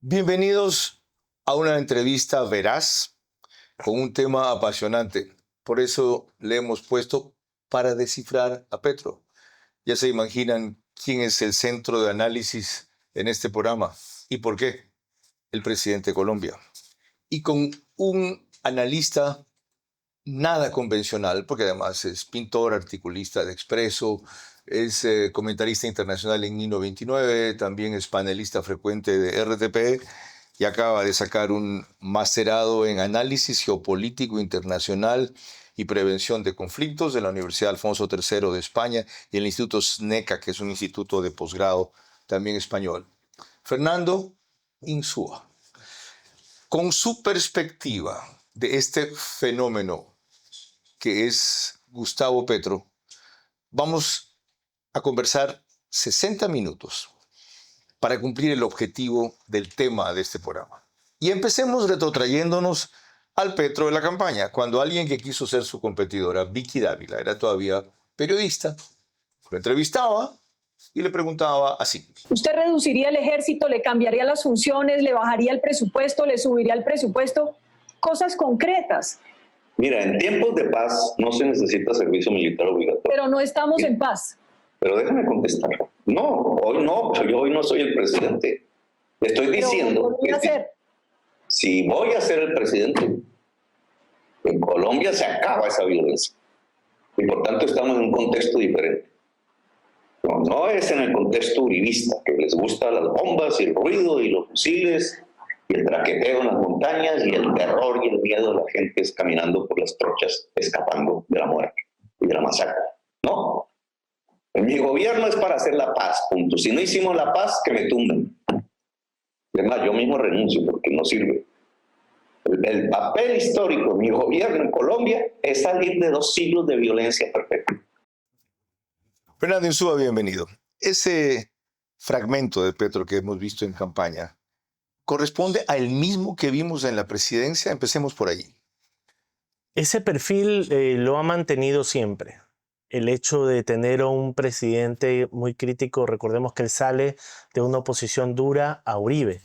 Bienvenidos a una entrevista veraz con un tema apasionante. Por eso le hemos puesto para descifrar a Petro. Ya se imaginan quién es el centro de análisis en este programa y por qué. El presidente de Colombia. Y con un analista nada convencional, porque además es pintor, articulista de Expreso, es comentarista internacional en Nino 29, también es panelista frecuente de RTP y acaba de sacar un masterado en análisis geopolítico internacional y prevención de conflictos de la Universidad Alfonso III de España y el Instituto SNECA, que es un instituto de posgrado también español. Fernando Insúa, con su perspectiva de este fenómeno que es Gustavo Petro, vamos a conversar 60 minutos para cumplir el objetivo del tema de este programa. Y empecemos retrotrayéndonos al Petro de la campaña, cuando alguien que quiso ser su competidora, Vicky Dávila, era todavía periodista, lo entrevistaba y le preguntaba así. ¿Usted reduciría el ejército, le cambiaría las funciones, le bajaría el presupuesto, le subiría el presupuesto? Cosas concretas. Mira, en tiempos de paz no se necesita servicio militar obligatorio. Pero no estamos en paz. Pero déjame contestar. No, yo hoy no soy el presidente. Le estoy diciendo que si voy a ser el presidente, en Colombia se acaba esa violencia. Y por tanto estamos en un contexto diferente. No es en el contexto uribista, que les gusta las bombas y el ruido y los fusiles y el traqueteo en las montañas y el terror y el miedo de la gente es caminando por las trochas escapando de la muerte y de la masacre. No. Mi gobierno es para hacer la paz, punto. Si no hicimos la paz, que me tumben. Además, yo mismo renuncio porque no sirve. El papel histórico de mi gobierno en Colombia es salir de 2 siglos de violencia perfecta. Fernando Insúa, bienvenido. Ese fragmento de Petro que hemos visto en campaña corresponde al mismo que vimos en la presidencia. Empecemos por ahí. Ese perfil lo ha mantenido siempre. El hecho de tener a un presidente muy crítico, recordemos que él sale de una oposición dura a Uribe.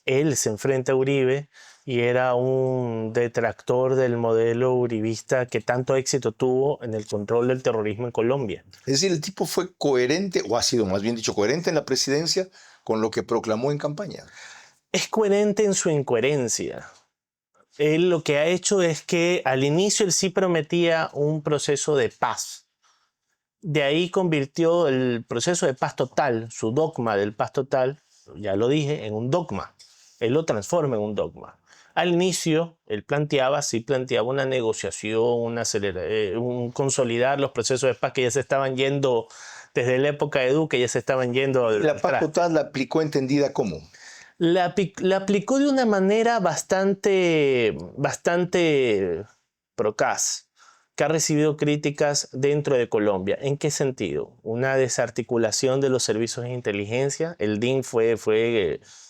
Él se enfrenta a Uribe y era un detractor del modelo uribista que tanto éxito tuvo en el control del terrorismo en Colombia. Es decir, el tipo fue coherente, o ha sido más bien dicho coherente en la presidencia con lo que proclamó en campaña. Es coherente en su incoherencia. Él lo que ha hecho es que al inicio él sí prometía un proceso de paz. De ahí convirtió el proceso de paz total, su dogma del paz total, ya lo dije, en un dogma. Él lo transforma en un dogma. Al inicio, él planteaba una negociación, un consolidar los procesos de paz que ya se estaban yendo, desde la época de Duque, ya se estaban yendo. La paz total la aplicó entendida ¿cómo? La aplicó de una manera bastante procaz, que ha recibido críticas dentro de Colombia. ¿En qué sentido? Una desarticulación de los servicios de inteligencia. El DIN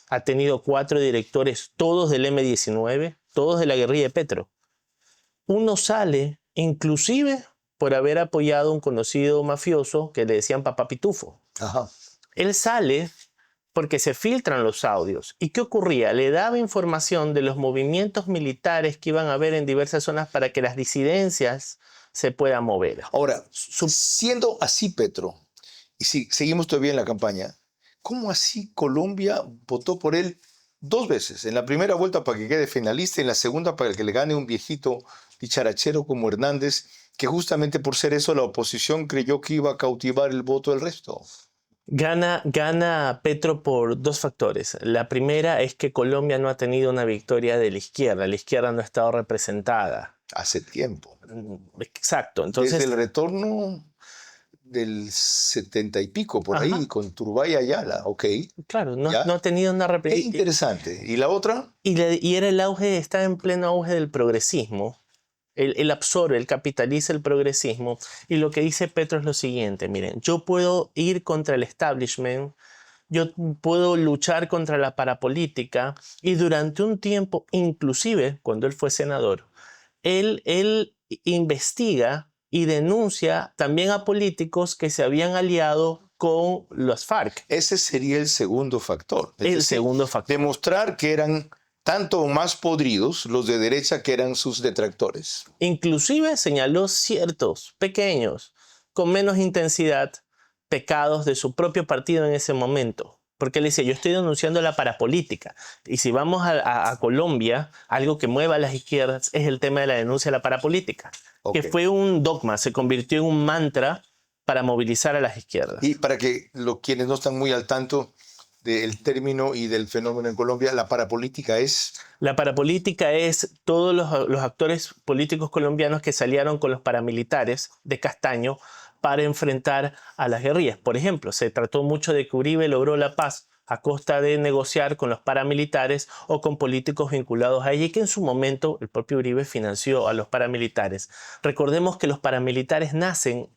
ha tenido 4 directores, todos del M-19, todos de la guerrilla de Petro. Uno sale, inclusive, por haber apoyado a un conocido mafioso que le decían Papá Pitufo. Ajá. Él sale porque se filtran los audios. ¿Y qué ocurría? Le daba información de los movimientos militares que iban a haber en diversas zonas para que las disidencias se puedan mover. Ahora, siendo así Petro, y si seguimos todavía en la campaña, ¿cómo así Colombia votó por él 2 veces? En la primera vuelta para que quede finalista y en la segunda para que le gane un viejito dicharachero como Hernández, que justamente por ser eso la oposición creyó que iba a cautivar el voto del resto. Gana Petro por 2 factores. La primera es que Colombia no ha tenido una victoria de la izquierda. La izquierda no ha estado representada. Hace tiempo. Exacto. Entonces, desde el retorno del 70 y pico, por ahí, con Turbay Ayala, ok. Claro, no ha tenido una representación. Interesante. ¿Y la otra? Y era está en pleno auge del progresismo. Él absorbe, él capitaliza el progresismo. Y lo que dice Petro es lo siguiente, miren, yo puedo ir contra el establishment, yo puedo luchar contra la parapolítica, y durante un tiempo, inclusive cuando él fue senador, él investiga y denuncia también a políticos que se habían aliado con las FARC. Ese sería el segundo factor. Segundo factor. Demostrar que eran tanto más podridos los de derecha que eran sus detractores. Inclusive señaló ciertos pequeños, con menos intensidad, pecados de su propio partido en ese momento. Porque él decía, yo estoy denunciando la parapolítica. Y si vamos a Colombia, algo que mueva a las izquierdas es el tema de la denuncia de la parapolítica. Okay. Que fue un dogma, se convirtió en un mantra para movilizar a las izquierdas. Y para que quienes no están muy al tanto del término y del fenómeno en Colombia, la parapolítica es... La parapolítica es todos los actores políticos colombianos que salieron con los paramilitares de Castaño para enfrentar a las guerrillas. Por ejemplo, se trató mucho de que Uribe logró la paz a costa de negociar con los paramilitares o con políticos vinculados a ella, y que en su momento el propio Uribe financió a los paramilitares. Recordemos que los paramilitares nacen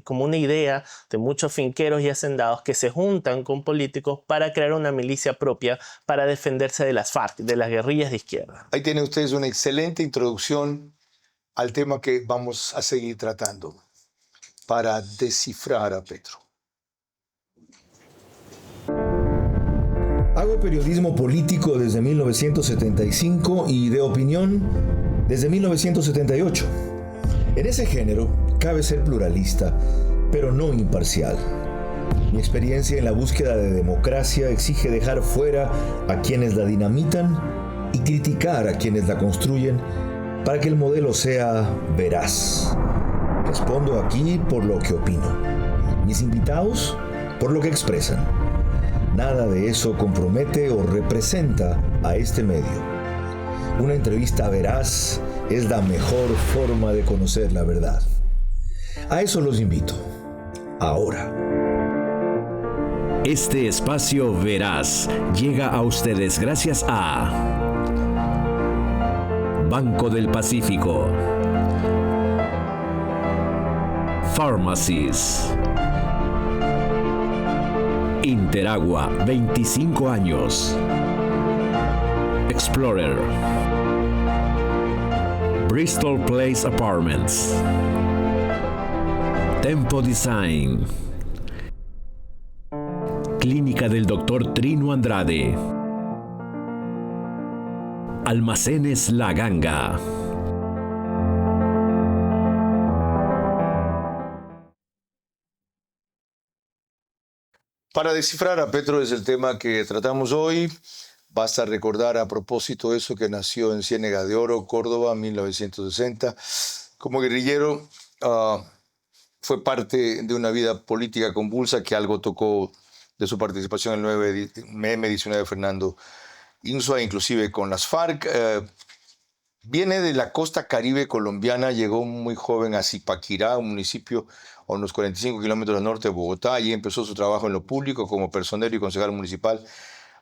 como una idea de muchos finqueros y hacendados que se juntan con políticos para crear una milicia propia para defenderse de las FARC, de las guerrillas de izquierda. Ahí tienen ustedes una excelente introducción al tema que vamos a seguir tratando para descifrar a Petro. Hago periodismo político desde 1975 y de opinión desde 1978. En ese género cabe ser pluralista, pero no imparcial. Mi experiencia en la búsqueda de democracia exige dejar fuera a quienes la dinamitan y criticar a quienes la construyen para que el modelo sea veraz. Respondo aquí por lo que opino. Mis invitados por lo que expresan. Nada de eso compromete o representa a este medio. Una entrevista veraz es la mejor forma de conocer la verdad. A eso los invito. Ahora. Este espacio veraz llega a ustedes gracias a Banco del Pacífico, Pharmacies, Interagua, 25 años. Explorer, Bristol Place Apartments, Tempo Design, Clínica del Dr. Trino Andrade, Almacenes La Ganga. Para descifrar a Petro es el tema que tratamos hoy. Basta recordar a propósito eso que nació en Ciénega de Oro, Córdoba, 1960. Como guerrillero, fue parte de una vida política convulsa que algo tocó de su participación en el M19 de Fernando Insua, inclusive con las FARC. Viene de la costa caribe colombiana, llegó muy joven a Zipaquirá, un municipio a unos 45 kilómetros al norte de Bogotá. Allí empezó su trabajo en lo público como personero y concejal municipal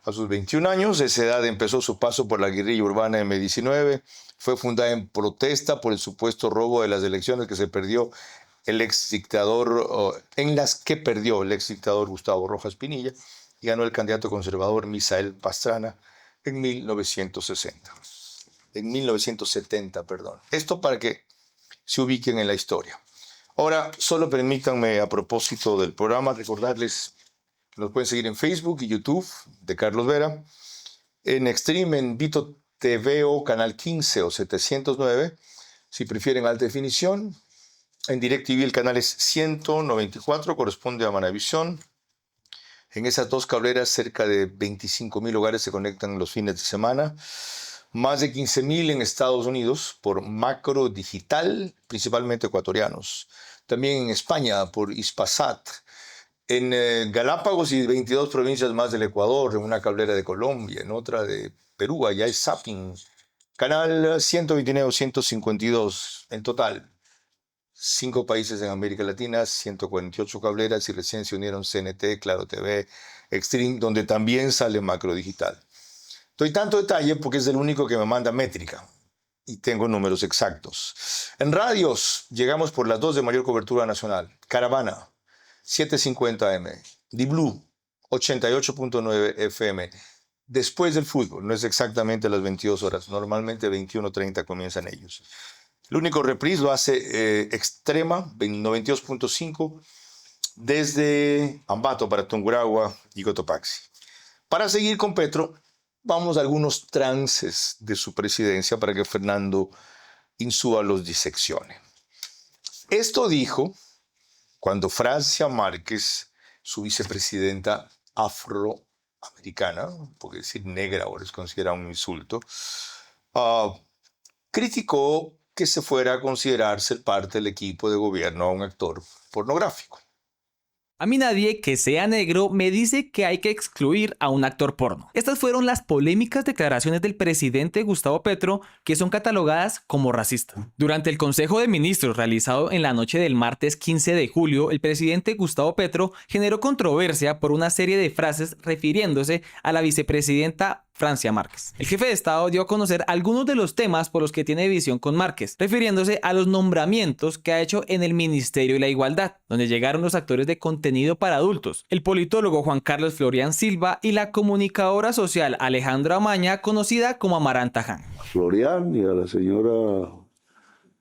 a sus 21 años. A esa edad empezó su paso por la guerrilla urbana M19. Fue fundada en protesta por el supuesto robo de las elecciones que se perdió el exdictador, en las que perdió el exdictador Gustavo Rojas Pinilla y ganó el candidato conservador Misael Pastrana en 1970, perdón. Esto para que se ubiquen en la historia. Ahora, solo permítanme, a propósito del programa, recordarles que nos pueden seguir en Facebook y YouTube de Carlos Vera, en Extreme, en Vito TV o Canal 15 o 709, si prefieren alta definición. En DirecTV el canal es 194, corresponde a Manavisión. En esas dos cableras, cerca de 25,000 hogares se conectan los fines de semana. Más de 15,000 en Estados Unidos por Macro Digital, principalmente ecuatorianos. También en España por Hispasat. En Galápagos y 22 provincias más del Ecuador, en una cablera de Colombia, en otra de Perú, allá es Zapping. Canal 129 o 152 en total. 5 países en América Latina, 148 cableras y recién se unieron CNT, Claro TV, Extreme, donde también sale Macro Digital. Doy tanto detalle porque es el único que me manda métrica y tengo números exactos. En radios llegamos por las 2 de mayor cobertura nacional. Caravana, 750 AM. Di-Blue, 88.9 FM. Después del fútbol, no es exactamente las 22 horas, normalmente 21:30 comienzan ellos. El único reprise lo hace Extrema, 92.5, desde Ambato para Tungurahua y Cotopaxi. Para seguir con Petro, vamos a algunos trances de su presidencia para que Fernando Insúa los diseccione. Esto dijo cuando Francia Márquez, su vicepresidenta afroamericana, porque decir negra ahora es considerado un insulto, criticó que se fuera a considerar ser parte del equipo de gobierno a un actor pornográfico. A mí nadie que sea negro me dice que hay que excluir a un actor porno. Estas fueron las polémicas declaraciones del presidente Gustavo Petro, que son catalogadas como racistas. Durante el Consejo de Ministros realizado en la noche del martes 15 de julio, el presidente Gustavo Petro generó controversia por una serie de frases refiriéndose a la vicepresidenta Francia Márquez. El jefe de Estado dio a conocer algunos de los temas por los que tiene división con Márquez, refiriéndose a los nombramientos que ha hecho en el Ministerio de la Igualdad, donde llegaron los actores de contenido para adultos, el politólogo Juan Carlos Florian Silva y la comunicadora social Alejandra Amaña, conocida como Amaranta Jan. Florian y a la señora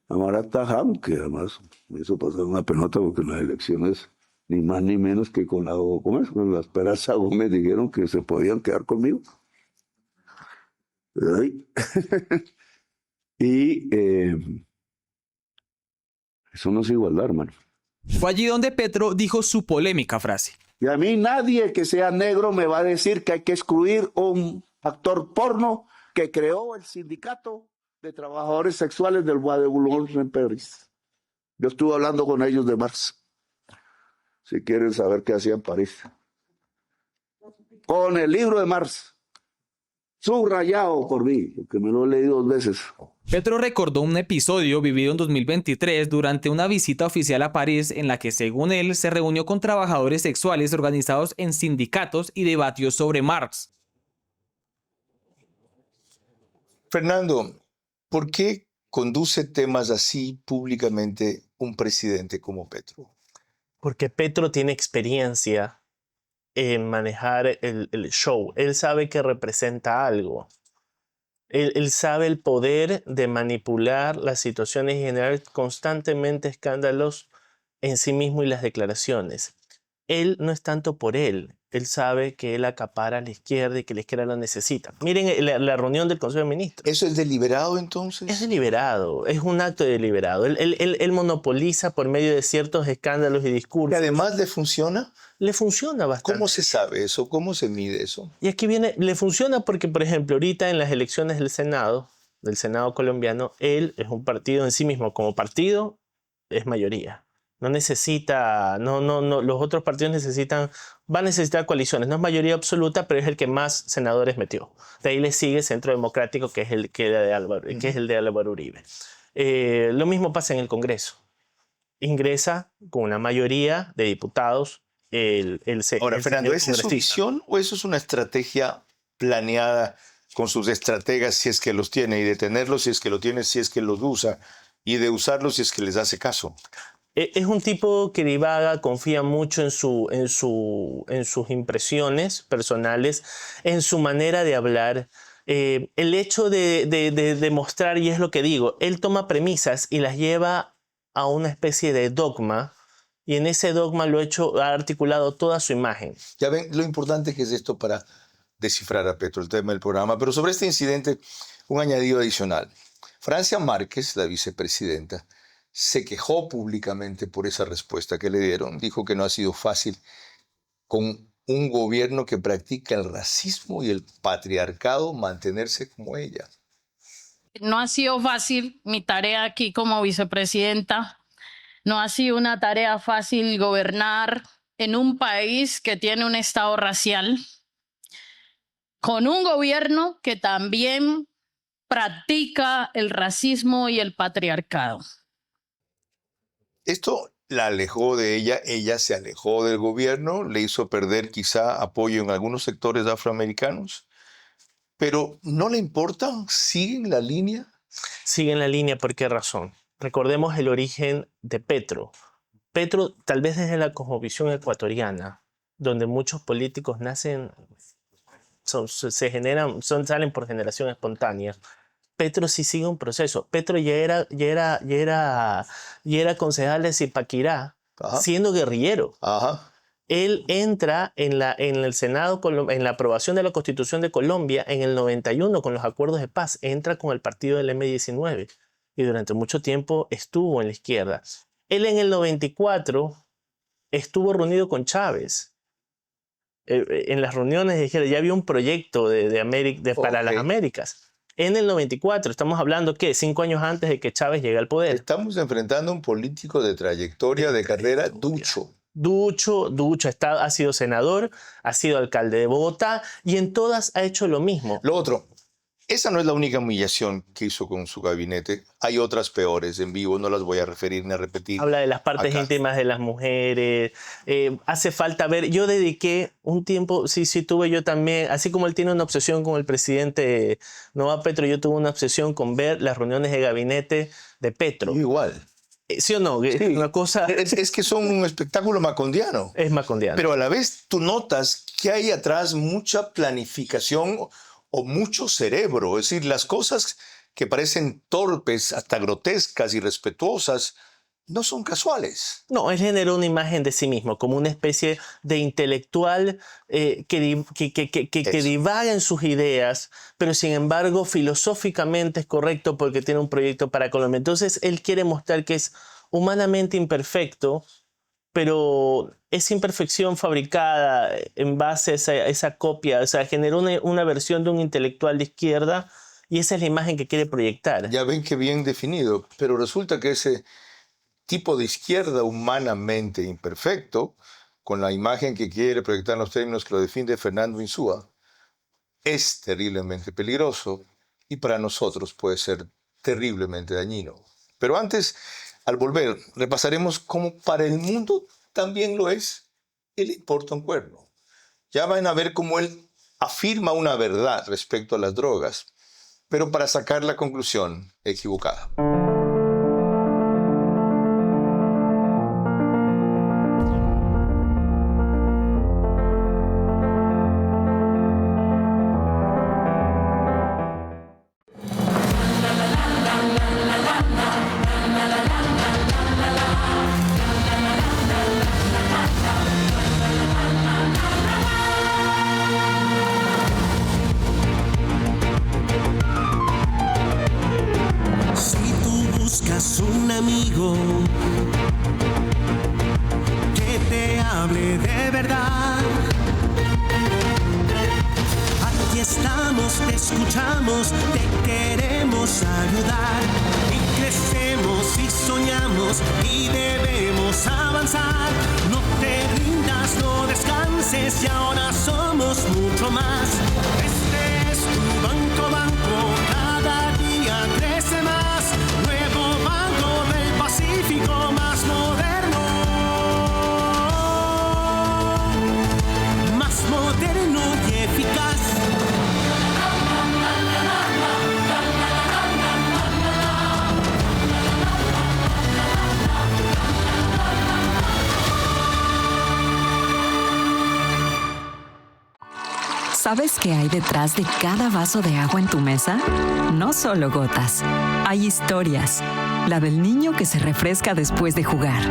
Amaranta Jan, que además me hizo pasar una penota porque en las elecciones ni más ni menos que con la Esperanza Gómez dijeron que se podían quedar conmigo. Y eso no es igualdad, hermano. Fue allí donde Petro dijo su polémica frase. Y a mí nadie que sea negro me va a decir que hay que excluir un actor porno que creó el sindicato de trabajadores sexuales del Bois de Boulogne en París. Yo estuve hablando con ellos de Marx, si quieren saber qué hacía en París. Con el libro de Marx. Subrayado por mí, porque me lo he leído 2 veces. Petro recordó un episodio vivido en 2023 durante una visita oficial a París en la que, según él, se reunió con trabajadores sexuales organizados en sindicatos y debatió sobre Marx. Fernando, ¿por qué conduce temas así públicamente un presidente como Petro? Porque Petro tiene experiencia en manejar el show. Él sabe que representa algo. Él sabe el poder de manipular las situaciones y generar constantemente escándalos en sí mismo y las declaraciones. Él no es tanto por él. Él sabe que él acapara a la izquierda y que la izquierda lo necesita. Miren la reunión del Consejo de Ministros. ¿Eso es deliberado entonces? Es deliberado, es un acto deliberado. Él monopoliza por medio de ciertos escándalos y discursos. ¿Y además le funciona? Le funciona bastante. ¿Cómo se sabe eso? ¿Cómo se mide eso? Y aquí viene, le funciona porque, por ejemplo, ahorita en las elecciones del Senado colombiano, él es un partido en sí mismo, como partido, es mayoría. No necesita, los otros partidos van a necesitar coaliciones. No es mayoría absoluta, pero es el que más senadores metió. De ahí le sigue Centro Democrático, que es el de Álvaro Uribe. Lo mismo pasa en el Congreso. Ingresa con una mayoría de diputados. Ahora, Fernando, ¿esa es su visión o eso es una estrategia planeada con sus estrategas si es que los tiene y de tenerlos si es que lo tiene, si es que los usa y de usarlos si es que les hace caso? Es un tipo que divaga, confía mucho en sus impresiones personales, en su manera de hablar. El hecho de mostrar, y es lo que digo, él toma premisas y las lleva a una especie de dogma, y en ese dogma ha articulado toda su imagen. Ya ven lo importante que es esto para descifrar a Petro, el tema del programa. Pero sobre este incidente, un añadido adicional. Francia Márquez, la vicepresidenta, se quejó públicamente por esa respuesta que le dieron. Dijo que no ha sido fácil con un gobierno que practica el racismo y el patriarcado mantenerse como ella. No ha sido fácil mi tarea aquí como vicepresidenta. No ha sido una tarea fácil gobernar en un país que tiene un estado racial, con un gobierno que también practica el racismo y el patriarcado. Esto la alejó de ella se alejó del gobierno, le hizo perder quizá apoyo en algunos sectores afroamericanos, pero ¿no le importa? ¿Sigue en la línea? Sigue en la línea, ¿por qué razón? Recordemos el origen de Petro. Petro, tal vez desde la cosmovisión ecuatoriana, donde muchos políticos nacen, salen por generación espontánea. Petro sí sigue un proceso. Petro ya era concejal de Zipaquirá siendo guerrillero. Él entra en el Senado, en la aprobación de la Constitución de Colombia en el 91 con los acuerdos de paz. Entra con el partido del M-19 y durante mucho tiempo estuvo en la izquierda. Él en el 94 estuvo reunido con Chávez. En las reuniones de izquierda ya había un proyecto para las Américas. En el 94, estamos hablando, ¿qué? 5 años antes de que Chávez llegue al poder. Estamos enfrentando a un político de trayectoria, de carrera, ducho. Ha sido senador, ha sido alcalde de Bogotá y en todas ha hecho lo mismo. Lo otro, esa no es la única humillación que hizo con su gabinete. Hay otras peores en vivo, no las voy a referir ni a repetir. Habla de las partes íntimas de las mujeres. Hace falta ver. Yo dediqué un tiempo, sí, tuve yo también, así como él tiene una obsesión con el presidente Noboa Petro, yo tuve una obsesión con ver las reuniones de gabinete de Petro. Igual. ¿Sí o no? Sí. Una cosa... Es que son un espectáculo macondiano. Es macondiano. Pero a la vez tú notas que hay atrás mucha planificación o mucho cerebro. Es decir, las cosas que parecen torpes, hasta grotescas, irrespetuosas, no son casuales. No, él generó una imagen de sí mismo como una especie de intelectual que divaga en sus ideas, pero sin embargo filosóficamente es correcto porque tiene un proyecto para Colombia. Entonces él quiere mostrar que es humanamente imperfecto, pero esa imperfección fabricada en base a esa copia, o sea, generó una versión de un intelectual de izquierda y esa es la imagen que quiere proyectar. Ya ven que bien definido, pero resulta que ese tipo de izquierda humanamente imperfecto, con la imagen que quiere proyectar en los términos que lo define Fernando Insúa, es terriblemente peligroso y para nosotros puede ser terriblemente dañino. Pero antes, al volver, repasaremos cómo para el mundo también lo es y le importa un cuerno. Ya van a ver cómo él afirma una verdad respecto a las drogas, pero para sacar la conclusión equivocada. Un amigo que te hable de verdad. Aquí estamos, te escuchamos, te queremos ayudar. Y crecemos y soñamos y debemos avanzar. No te rindas, no descanses y ahora somos mucho más. Este es tu banco, cada día crece más. Más moderno y eficaz. ¿Sabes qué hay detrás de cada vaso de agua en tu mesa? No solo gotas, hay historias. La del niño que se refresca después de jugar.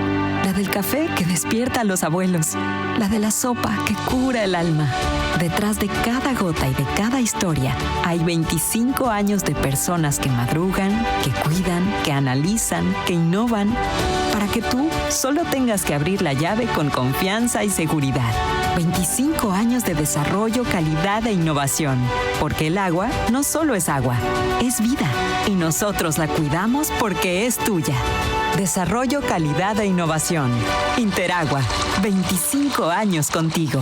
La del café que despierta a los abuelos. La de la sopa que cura el alma. Detrás de cada gota y de cada historia hay 25 años de personas que madrugan, que cuidan, que analizan, que innovan, para que tú solo tengas que abrir la llave con confianza y seguridad. 25 años de desarrollo, calidad e innovación. Porque el agua no solo es agua, es vida. Y nosotros la cuidamos porque es tuya. Desarrollo, calidad e innovación. Interagua, 25 años contigo.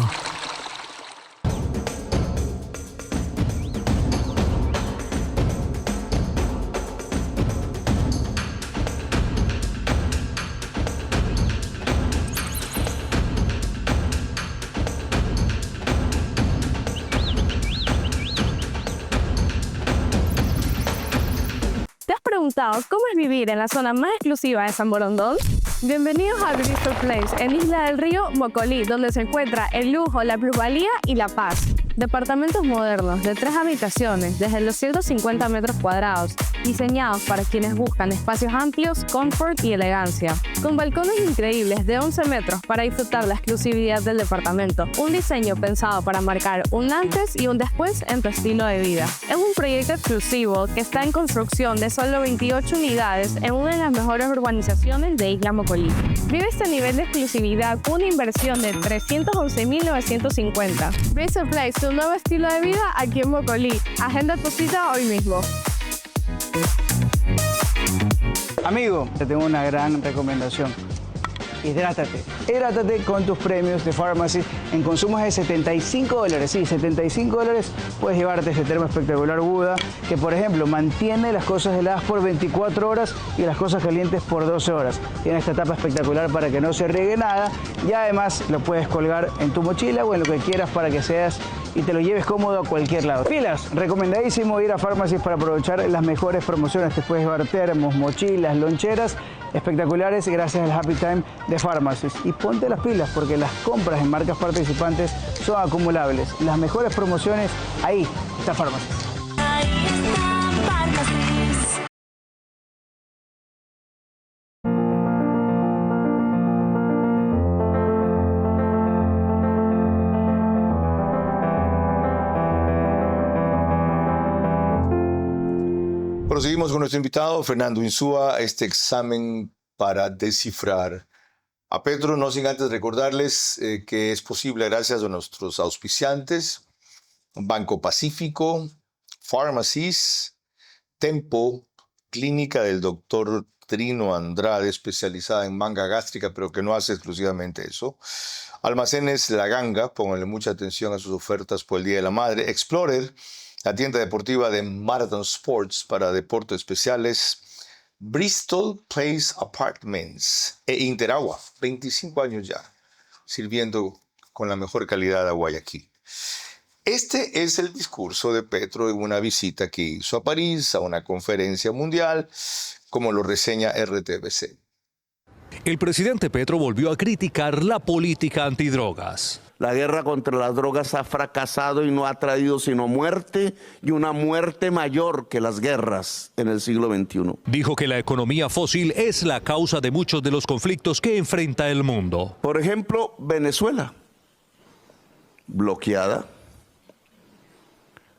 ¿Cómo es vivir en la zona más exclusiva de San Borondón? Bienvenidos a Bristol Place, en Isla del Río, Mocolí, donde se encuentra el lujo, la plusvalía y la paz. Departamentos modernos de 3 habitaciones, desde los 150 metros cuadrados, diseñados para quienes buscan espacios amplios, confort y elegancia. Con balcones increíbles de 11 metros para disfrutar la exclusividad del departamento. Un diseño pensado para marcar un antes y un después en tu estilo de vida. Es un proyecto exclusivo que está en construcción de solo 28 unidades en una de las mejores urbanizaciones de Isla Mocolí. Vive este nivel de exclusividad con una inversión de $311,950. Breezer Place, tu nuevo estilo de vida aquí en Mocolí. Agenda tu cita hoy mismo. Amigo, te tengo una gran recomendación. Hidrátate. Hidrátate con tus premios de Pharmacy en consumos de $75. Sí, $75 puedes llevarte este termo espectacular Buda, que por ejemplo mantiene las cosas heladas por 24 horas y las cosas calientes por 12 horas. Tiene esta tapa espectacular para que no se riegue nada y además lo puedes colgar en tu mochila o en lo que quieras para que seas y te lo lleves cómodo a cualquier lado. Pilas, recomendadísimo ir a Pharmacy para aprovechar las mejores promociones. Te puedes llevar termos, mochilas, loncheras espectaculares gracias al Happy Time de Pharmacy. Y ponte las pilas porque las compras en marcas participantes son acumulables. Las mejores promociones, ahí está Pharmacy. Ahí está Pharmacy. Proseguimos con nuestro invitado, Fernando Insúa, este examen para descifrar a Petro, no sin antes recordarles que es posible gracias a nuestros auspiciantes, Banco Pacífico, Pharmacies, Tempo, Clínica del Dr. Trino Andrade, especializada en manga gástrica, pero que no hace exclusivamente eso, Almacenes La Ganga, pónganle mucha atención a sus ofertas por el Día de la Madre, Explorer, la tienda deportiva de Marathon Sports para deportes especiales, Bristol Place Apartments e Interagua, 25 años ya, sirviendo con la mejor calidad a Guayaquil. Este es el discurso de Petro en una visita que hizo a París, a una conferencia mundial, como lo reseña RTBC. El presidente Petro volvió a criticar la política antidrogas. La guerra contra las drogas ha fracasado y no ha traído sino muerte y una muerte mayor que las guerras en el siglo XXI. Dijo que la economía fósil es la causa de muchos de los conflictos que enfrenta el mundo. Por ejemplo, Venezuela, bloqueada.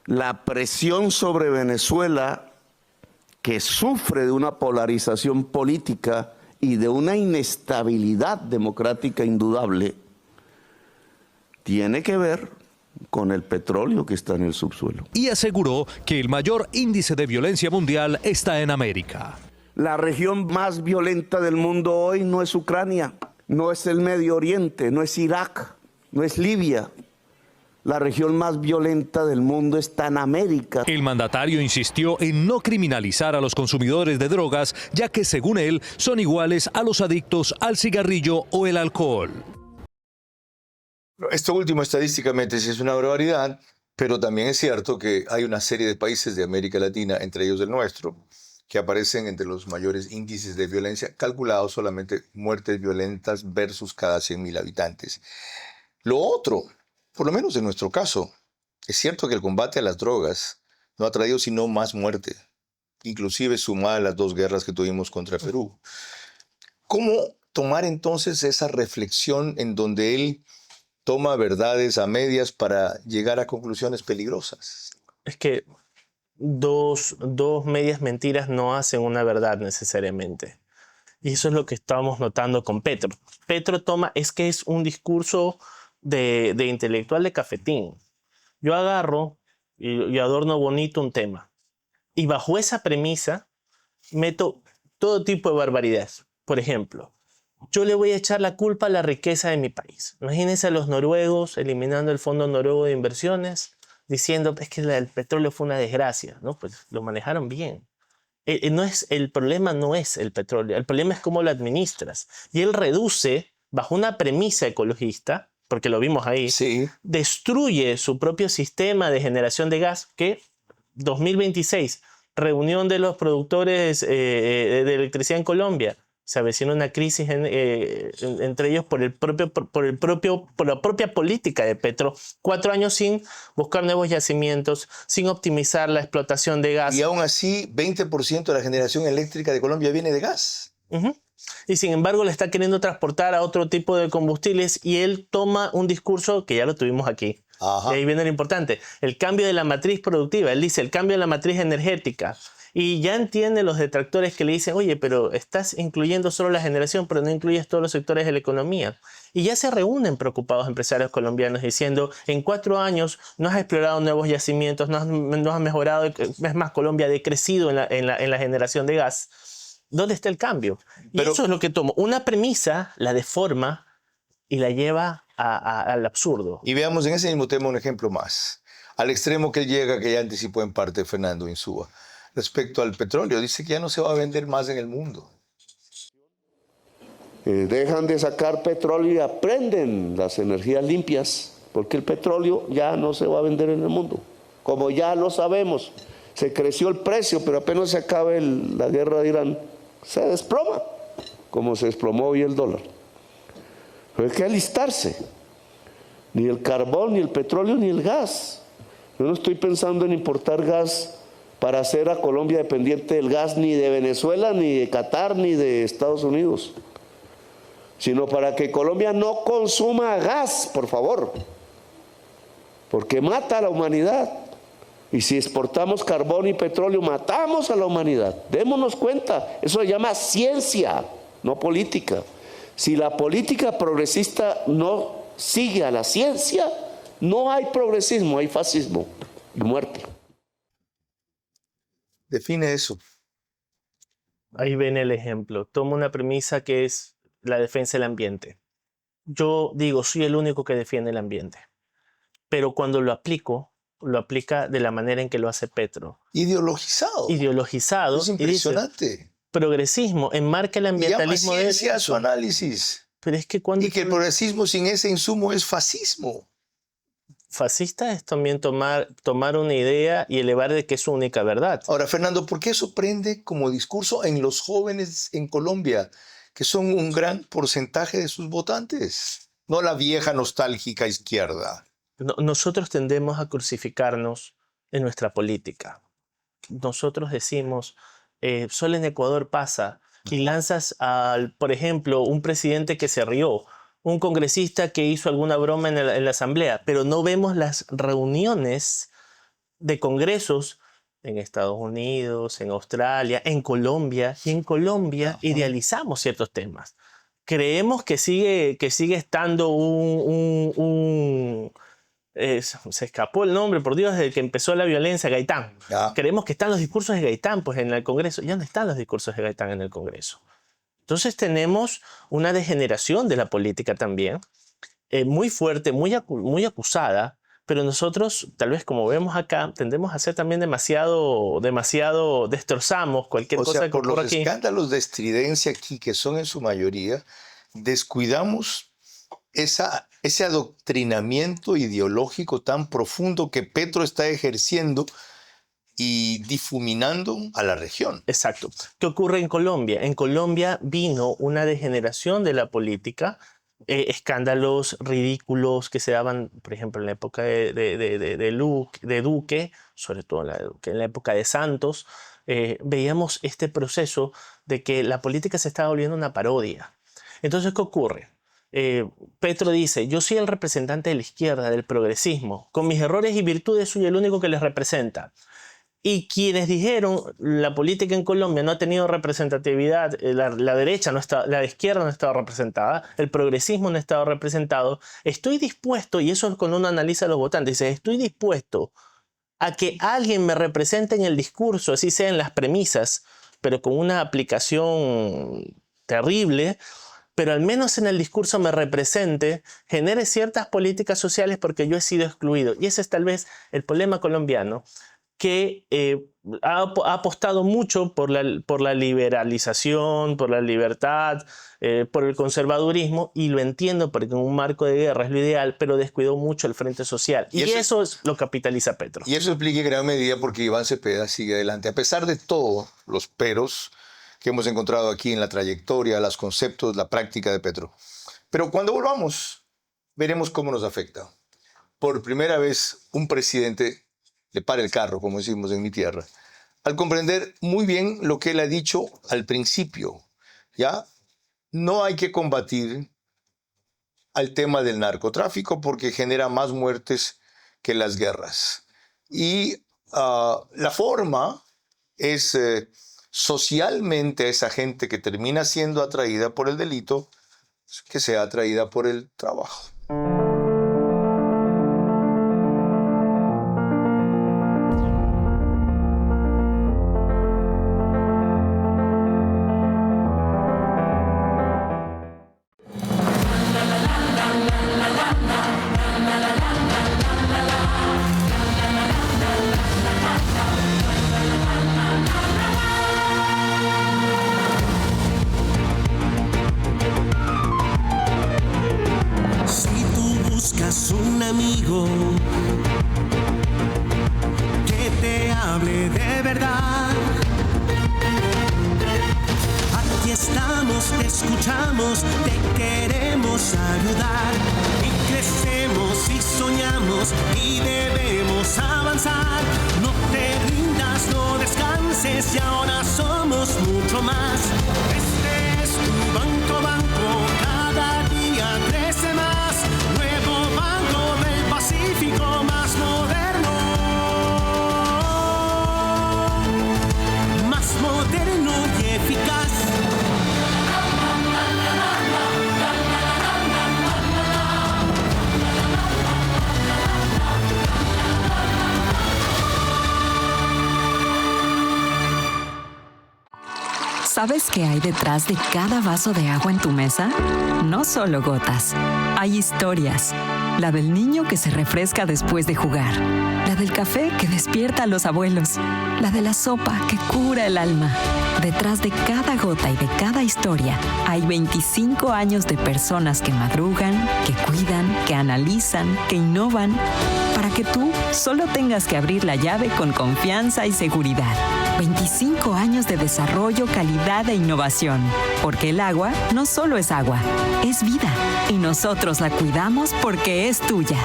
La presión sobre Venezuela, que sufre de una polarización política y de una inestabilidad democrática indudable, tiene que ver con el petróleo que está en el subsuelo. Y aseguró que el mayor índice de violencia mundial está en América. La región más violenta del mundo hoy no es Ucrania, no es el Medio Oriente, no es Irak, no es Libia. La región más violenta del mundo está en América. El mandatario insistió en no criminalizar a los consumidores de drogas, ya que según él son iguales a los adictos al cigarrillo o el alcohol. Esto último estadísticamente sí es una barbaridad, pero también es cierto que hay una serie de países de América Latina, entre ellos el nuestro, que aparecen entre los mayores índices de violencia, calculados solamente muertes violentas versus cada 100.000 habitantes. Lo otro, por lo menos en nuestro caso, es cierto que el combate a las drogas no ha traído sino más muerte, inclusive sumada a las 2 guerras que tuvimos contra Perú. ¿Cómo tomar entonces esa reflexión en donde él toma verdades a medias para llegar a conclusiones peligrosas? Es que dos medias mentiras no hacen una verdad necesariamente. Y eso es lo que estamos notando con Petro. Petro es un discurso de intelectual de cafetín. Yo agarro y adorno bonito un tema. Y bajo esa premisa meto todo tipo de barbaridades. Por ejemplo, yo le voy a echar la culpa a la riqueza de mi país. Imagínense a los noruegos eliminando el Fondo Noruego de Inversiones, diciendo es que el petróleo fue una desgracia. No, pues lo manejaron bien. El problema no es el petróleo, el problema es cómo lo administras. Y él reduce, bajo una premisa ecologista, porque lo vimos ahí, sí, destruye su propio sistema de generación de gas que 2026, reunión de los productores de electricidad en Colombia, Se avecina una crisis entre ellos por la propia política de Petro. 4 años sin buscar nuevos yacimientos, sin optimizar la explotación de gas. Y aún así, 20% de la generación eléctrica de Colombia viene de gas. Y sin embargo le está queriendo transportar a otro tipo de combustibles y él toma un discurso que ya lo tuvimos aquí. Y ahí viene lo importante, el cambio de la matriz productiva. Él dice el cambio de la matriz energética. Y ya entiende los detractores que le dicen, oye, pero estás incluyendo solo la generación, pero no incluyes todos los sectores de la economía. Y ya se reúnen preocupados empresarios colombianos diciendo, en 4 años no has explorado nuevos yacimientos, no has mejorado, es más, Colombia ha decrecido en la generación de gas. ¿Dónde está el cambio? Y eso es lo que tomo. Una premisa la deforma y la lleva al absurdo. Y veamos en ese mismo tema un ejemplo más. Al extremo que llega, que ya anticipó en parte Fernando Insúa. Respecto al petróleo, dice que ya no se va a vender más en el mundo. Dejan de sacar petróleo y aprenden las energías limpias, porque el petróleo ya no se va a vender en el mundo. Como ya lo sabemos, se creció el precio, pero apenas se acabe la guerra de Irán, se desploma, como se desplomó hoy el dólar. Pero hay que alistarse. Ni el carbón, ni el petróleo, ni el gas. Yo no estoy pensando en importar gas para hacer a Colombia dependiente del gas ni de Venezuela, ni de Qatar, ni de Estados Unidos, sino para que Colombia no consuma gas, por favor, porque mata a la humanidad. Y si exportamos carbón y petróleo, matamos a la humanidad. Démonos cuenta, eso se llama ciencia, no política. Si la política progresista no sigue a la ciencia, no hay progresismo, hay fascismo y muerte. Define eso. Ahí ven el ejemplo. Toma una premisa que es la defensa del ambiente. Yo digo, soy el único que defiende el ambiente. Pero cuando lo aplica de la manera en que lo hace Petro. Ideologizado. Ideologizado. Es impresionante. Y dice, progresismo, enmarca el ambientalismo de ciencia su análisis. Pero es que cuando... Y que el progresismo sin ese insumo es fascismo. Fascista es también tomar una idea y elevar de que es su única verdad. Ahora, Fernando, ¿por qué eso prende como discurso en los jóvenes en Colombia, que son un gran porcentaje de sus votantes? No la vieja nostálgica izquierda. Nosotros tendemos a crucificarnos en nuestra política. Nosotros decimos, solo en Ecuador pasa, y lanzas, por ejemplo, un presidente que se rió, un congresista que hizo alguna broma en la asamblea, pero no vemos las reuniones de congresos en Estados Unidos, en Australia, en Colombia, y en Colombia idealizamos ciertos temas. Creemos que sigue estando se escapó el nombre, por Dios, desde que empezó la violencia, Gaitán. Creemos que están los discursos de Gaitán pues, en el Congreso. Ya no están los discursos de Gaitán en el Congreso. Entonces tenemos una degeneración de la política también, muy fuerte, muy acusada, pero nosotros, tal vez como vemos acá, tendemos a ser también demasiado destrozamos cualquier cosa que ocurra aquí. Por los escándalos de estridencia aquí, que son en su mayoría, descuidamos ese adoctrinamiento ideológico tan profundo que Petro está ejerciendo y difuminando a la región. Exacto. ¿Qué ocurre en Colombia? En Colombia vino una degeneración de la política, escándalos ridículos que se daban, por ejemplo, en la época de Duque, sobre todo en la época de Santos, veíamos este proceso de que la política se estaba volviendo una parodia. Entonces, ¿qué ocurre? Petro dice, yo soy el representante de la izquierda, del progresismo, con mis errores y virtudes soy el único que les representa. Y quienes dijeron la política en Colombia no ha tenido representatividad, la derecha no está, la izquierda no estaba representada, el progresismo no estaba representado, estoy dispuesto, y eso es cuando uno analiza a los votantes, dice, estoy dispuesto a que alguien me represente en el discurso, así sea en las premisas, pero con una aplicación terrible, pero al menos en el discurso me represente, genere ciertas políticas sociales porque yo he sido excluido. Y ese es tal vez el problema colombiano, que ha apostado mucho por la liberalización, por la libertad, por el conservadurismo, y lo entiendo porque en un marco de guerra es lo ideal, pero descuidó mucho el frente social. Y eso es lo capitaliza Petro. Y eso explica en gran medida porque Iván Cepeda sigue adelante. A pesar de todos los peros, que hemos encontrado aquí en la trayectoria, los conceptos, la práctica de Petro. Pero cuando volvamos, veremos cómo nos afecta. Por primera vez, un presidente le para el carro, como decimos en mi tierra, al comprender muy bien lo que él ha dicho al principio. ¿Ya? No hay que combatir al tema del narcotráfico porque genera más muertes que las guerras. Y la forma es socialmente esa gente que termina siendo atraída por el delito, que sea atraída por el trabajo. Un amigo que te hable de verdad. Aquí estamos, te escuchamos, te queremos ayudar. Y crecemos y soñamos y debemos avanzar. No te rindas, no descanses y ahora somos mucho más. Este es tu banco, cada día crece más. Banco del Pacífico más moderno y eficaz. ¿Sabes qué hay detrás de cada vaso de agua en tu mesa? No solo gotas, hay historias. La del niño que se refresca después de jugar. La del café que despierta a los abuelos. La de la sopa que cura el alma. Detrás de cada gota y de cada historia hay 25 años de personas que madrugan, que cuidan, que analizan, que innovan, para que tú solo tengas que abrir la llave con confianza y seguridad. 25 años de desarrollo, calidad e innovación. Porque el agua no solo es agua, es vida. Y nosotros la cuidamos porque es tuya.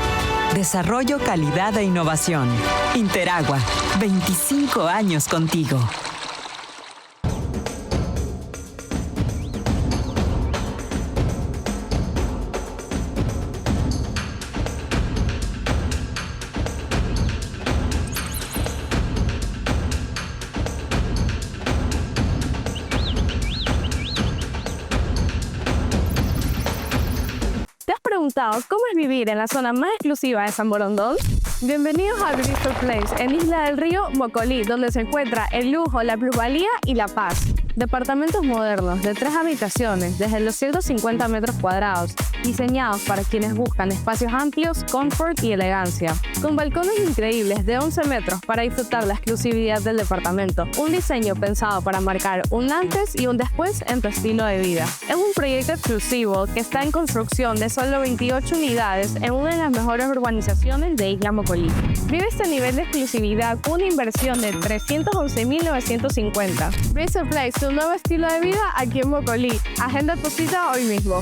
Desarrollo, calidad e innovación. Interagua, 25 años contigo. ¿Cómo es vivir en la zona más exclusiva de San Borondón? Bienvenidos a Bristol Place, en Isla del Río, Mocolí, donde se encuentra el lujo, la plusvalía y la paz. Departamentos modernos de 3 habitaciones, desde los 150 metros cuadrados, diseñados para quienes buscan espacios amplios, confort y elegancia. Con balcones increíbles de 11 metros para disfrutar la exclusividad del departamento. Un diseño pensado para marcar un antes y un después en tu estilo de vida. Es un proyecto exclusivo que está en construcción de solo 28 unidades en una de las mejores urbanizaciones de Isla Mocolí. Vive este nivel de exclusividad con una inversión de $311,950. Bristol Place, tu nuevo estilo de vida aquí en Mocolí. Agenda tu cita hoy mismo.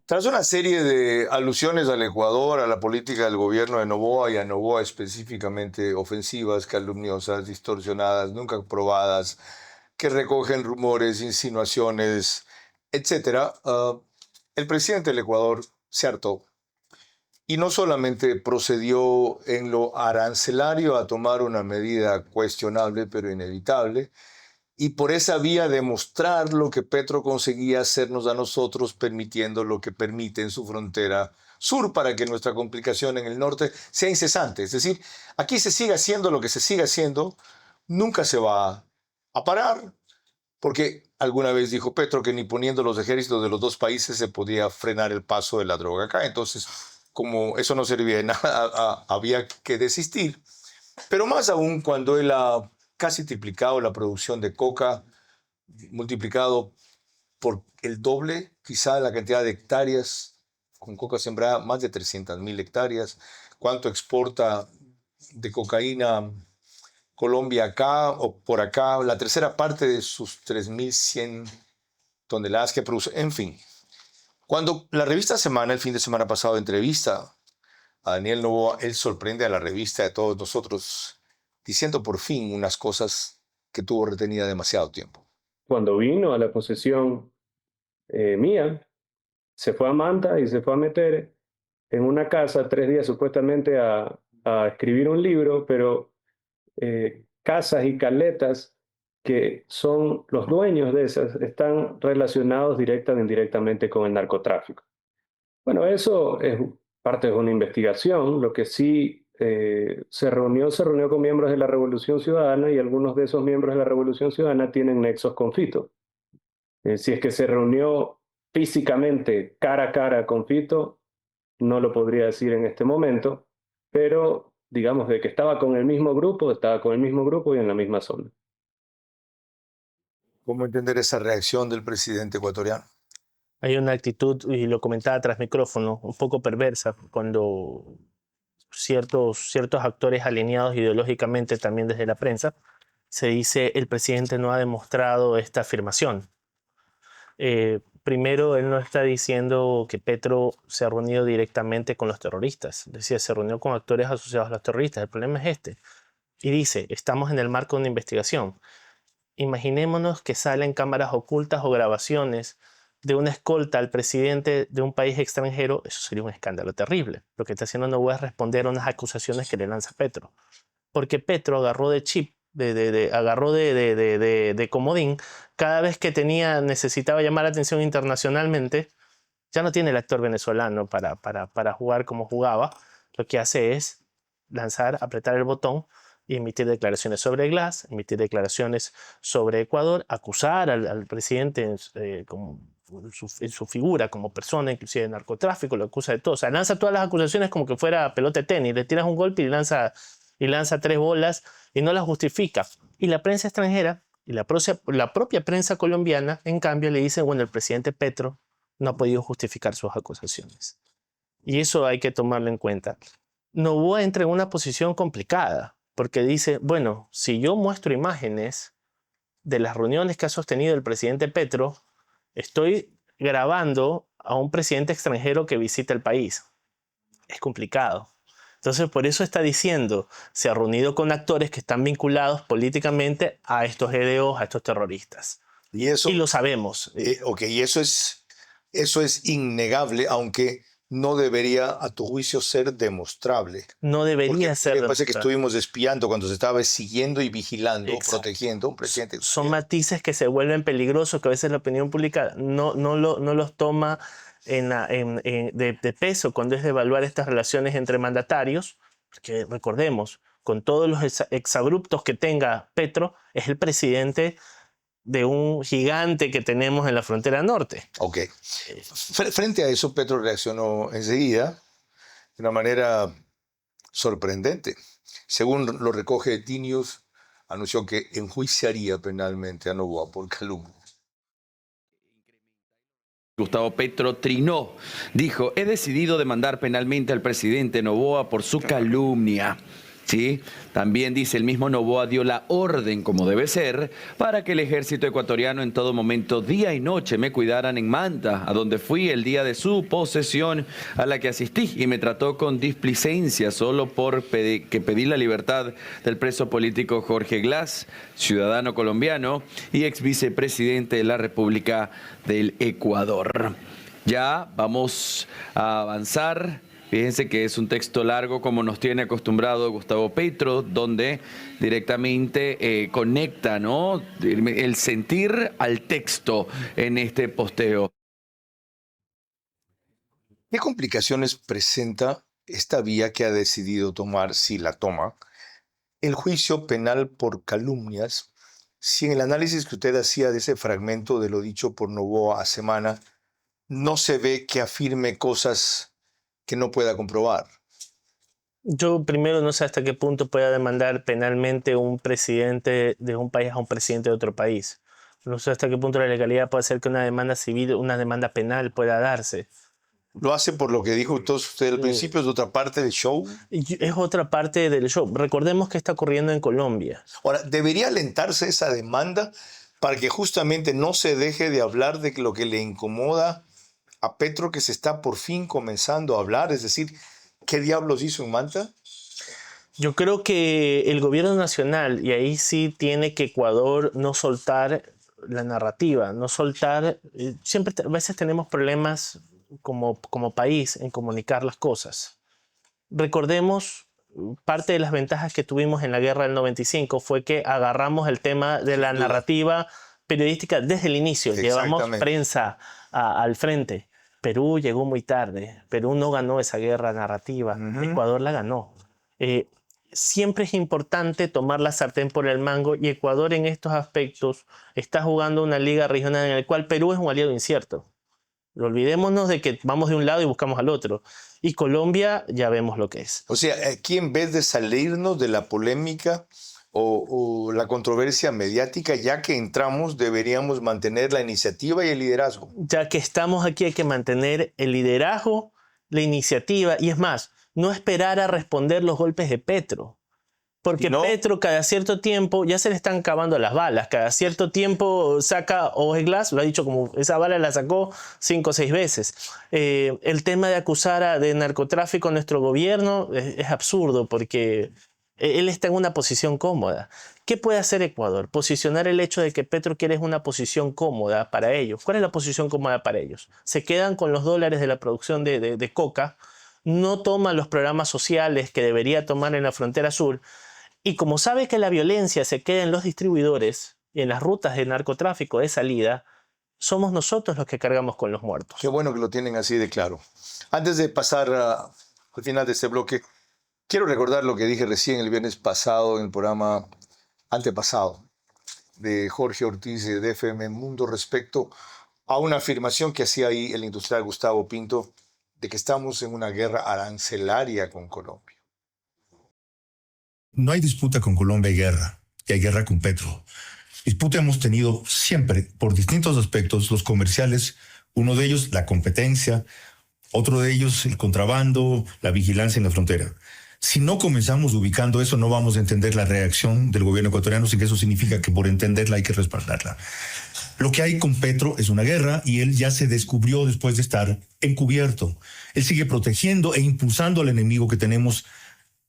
Tras una serie de alusiones al Ecuador, a la política del gobierno de Noboa y a Noboa específicamente ofensivas, calumniosas, distorsionadas, nunca probadas, que recogen rumores, insinuaciones, etc., el presidente del Ecuador se hartó y no solamente procedió en lo arancelario a tomar una medida cuestionable pero inevitable, y por esa vía demostrar lo que Petro conseguía hacernos a nosotros, permitiendo lo que permite en su frontera sur para que nuestra complicación en el norte sea incesante. Es decir, aquí se sigue haciendo lo que se sigue haciendo, nunca se va a parar, porque alguna vez dijo Petro que ni poniendo los ejércitos de los dos países se podía frenar el paso de la droga acá. Entonces, como eso no servía de nada, había que desistir. Pero más aún cuando él ha casi triplicado la producción de coca, multiplicado por el doble, quizá la cantidad de hectáreas con coca sembrada, más de 300.000 hectáreas. ¿Cuánto exporta de cocaína Colombia acá o por acá? La tercera parte de sus 3.100 toneladas que produce. En fin, cuando la revista Semana, el fin de semana pasado, entrevista a Daniel Noboa, él sorprende a la revista, de todos nosotros, diciendo por fin unas cosas que tuvo retenida demasiado tiempo. Cuando vino a la posesión mía, se fue a Manta y se fue a meter en una casa 3 días supuestamente a escribir un libro, pero casas y caletas que son los dueños de esas están relacionados directa o indirectamente con el narcotráfico. Bueno, eso es parte de una investigación. Lo que sí se reunió con miembros de la Revolución Ciudadana, y algunos de esos miembros de la Revolución Ciudadana tienen nexos con Fito. Si es que se reunió físicamente cara a cara con Fito, no lo podría decir en este momento, pero digamos de que estaba con el mismo grupo y en la misma zona. ¿Cómo entender esa reacción del presidente ecuatoriano? Hay una actitud, y lo comentaba tras micrófono, un poco perversa cuando ciertos actores alineados ideológicamente también desde la prensa se dice el presidente no ha demostrado esta afirmación. Primero, él no está diciendo que Petro se ha reunido directamente con los terroristas. Decía, se reunió con actores asociados a los terroristas. El problema es este. Y dice, estamos en el marco de una investigación. Imaginémonos que salen cámaras ocultas o grabaciones de una escolta al presidente de un país extranjero. Eso sería un escándalo terrible. Lo que está haciendo Noboa es responder a unas acusaciones que le lanza Petro. Porque Petro agarró de chip, agarró de comodín, cada vez que necesitaba llamar la atención internacionalmente. Ya no tiene el actor venezolano para jugar como jugaba. Lo que hace es lanzar, apretar el botón y emitir declaraciones sobre Glass, emitir declaraciones sobre Ecuador, acusar al presidente en su figura como persona, inclusive de narcotráfico, lo acusa de todo. O sea, lanza todas las acusaciones como que fuera pelota de tenis. Le tiras un golpe y lanza 3 bolas y no las justifica. Y la prensa extranjera y la propia prensa colombiana, en cambio, le dicen, bueno, el presidente Petro no ha podido justificar sus acusaciones. Y eso hay que tomarlo en cuenta. Noboa entra en una posición complicada, porque dice, bueno, si yo muestro imágenes de las reuniones que ha sostenido el presidente Petro, estoy grabando a un presidente extranjero que visita el país. Es complicado. Entonces, por eso está diciendo, se ha reunido con actores que están vinculados políticamente a estos EDOs, a estos terroristas. Y lo sabemos. Y eso es innegable, aunque no debería, a tu juicio, ser demostrable. No debería ser. Me parece que estuvimos espiando cuando se estaba siguiendo y vigilando, protegiendo a un presidente. Son matices que se vuelven peligrosos, que a veces la opinión pública no los toma de peso cuando es de evaluar estas relaciones entre mandatarios, porque recordemos, con todos los exabruptos que tenga Petro, es el presidente de un gigante que tenemos en la frontera norte. Ok. Frente a eso, Petro reaccionó enseguida de una manera sorprendente. Según lo recoge D-News, anunció que enjuiciaría penalmente a Noboa por calumnia. Gustavo Petro trinó, dijo, he decidido demandar penalmente al presidente Noboa por su calumnia. ¿Sí? También dice el mismo Noboa dio la orden, como debe ser, para que el ejército ecuatoriano en todo momento, día y noche, me cuidaran en Manta, a donde fui el día de su posesión, a la que asistí, y me trató con displicencia solo por que pedí la libertad del preso político Jorge Glass, ciudadano colombiano y ex vicepresidente de la República del Ecuador. Ya vamos a avanzar. Fíjense que es un texto largo como nos tiene acostumbrado Gustavo Petro, donde directamente conecta, ¿no?, el sentir al texto en este posteo. ¿Qué complicaciones presenta esta vía que ha decidido tomar, si la toma, el juicio penal por calumnias, si en el análisis que usted hacía de ese fragmento de lo dicho por Noboa a Semana, no se ve que afirme cosas que no pueda comprobar? Yo primero no sé hasta qué punto pueda demandar penalmente un presidente de un país a un presidente de otro país. No sé hasta qué punto la legalidad puede hacer que una demanda civil, una demanda penal pueda darse. ¿Lo hace por lo que dijo todos ustedes al principio? ¿Es otra parte del show? Es otra parte del show. Recordemos que está ocurriendo en Colombia. Ahora, ¿debería alentarse esa demanda para que justamente no se deje de hablar de lo que le incomoda a Petro, que se está por fin comenzando a hablar? Es decir, ¿qué diablos hizo en Manta? Yo creo que el gobierno nacional, y ahí sí tiene que Ecuador no soltar la narrativa, no soltar... Siempre a veces tenemos problemas como país en comunicar las cosas. Recordemos, parte de las ventajas que tuvimos en la guerra del 95 fue que agarramos el tema de la narrativa periodística desde el inicio. Llevamos prensa al frente. Perú llegó muy tarde. Perú no ganó esa guerra narrativa. Ecuador la ganó. Siempre es importante tomar la sartén por el mango, y Ecuador en estos aspectos está jugando una liga regional en la cual Perú es un aliado incierto. Olvidémonos de que vamos de un lado y buscamos al otro. Y Colombia ya vemos lo que es. O sea, aquí en vez de salirnos de la polémica o la controversia mediática, ya que entramos, deberíamos mantener la iniciativa y el liderazgo. Ya que estamos aquí hay que mantener el liderazgo, la iniciativa, y es más, no esperar a responder los golpes de Petro. Porque Petro cada cierto tiempo ya se le están acabando las balas. Cada cierto tiempo saca Glass, lo ha dicho, como esa bala la sacó 5 o 6 veces. El tema de acusar de narcotráfico a nuestro gobierno es absurdo, porque él está en una posición cómoda. ¿Qué puede hacer Ecuador? Posicionar el hecho de que Petro quiere una posición cómoda para ellos. ¿Cuál es la posición cómoda para ellos? Se quedan con los dólares de la producción de coca, no toman los programas sociales que debería tomar en la frontera sur. Y como sabe que la violencia se queda en los distribuidores y en las rutas de narcotráfico de salida, somos nosotros los que cargamos con los muertos. Qué bueno que lo tienen así de claro. Antes de pasar al final de este bloque, quiero recordar lo que dije recién el viernes pasado en el programa antepasado de Jorge Ortiz de FM Mundo respecto a una afirmación que hacía ahí el industrial Gustavo Pinto de que estamos en una guerra arancelaria con Colombia. No hay disputa con Colombia, hay guerra. Y hay guerra con Petro. Disputa hemos tenido siempre, por distintos aspectos, los comerciales, uno de ellos la competencia, otro de ellos el contrabando, la vigilancia en la frontera. Si no comenzamos ubicando eso, no vamos a entender la reacción del gobierno ecuatoriano, sin que eso significa que por entenderla hay que respaldarla. Lo que hay con Petro es una guerra, y él ya se descubrió después de estar encubierto. Él sigue protegiendo e impulsando al enemigo que tenemos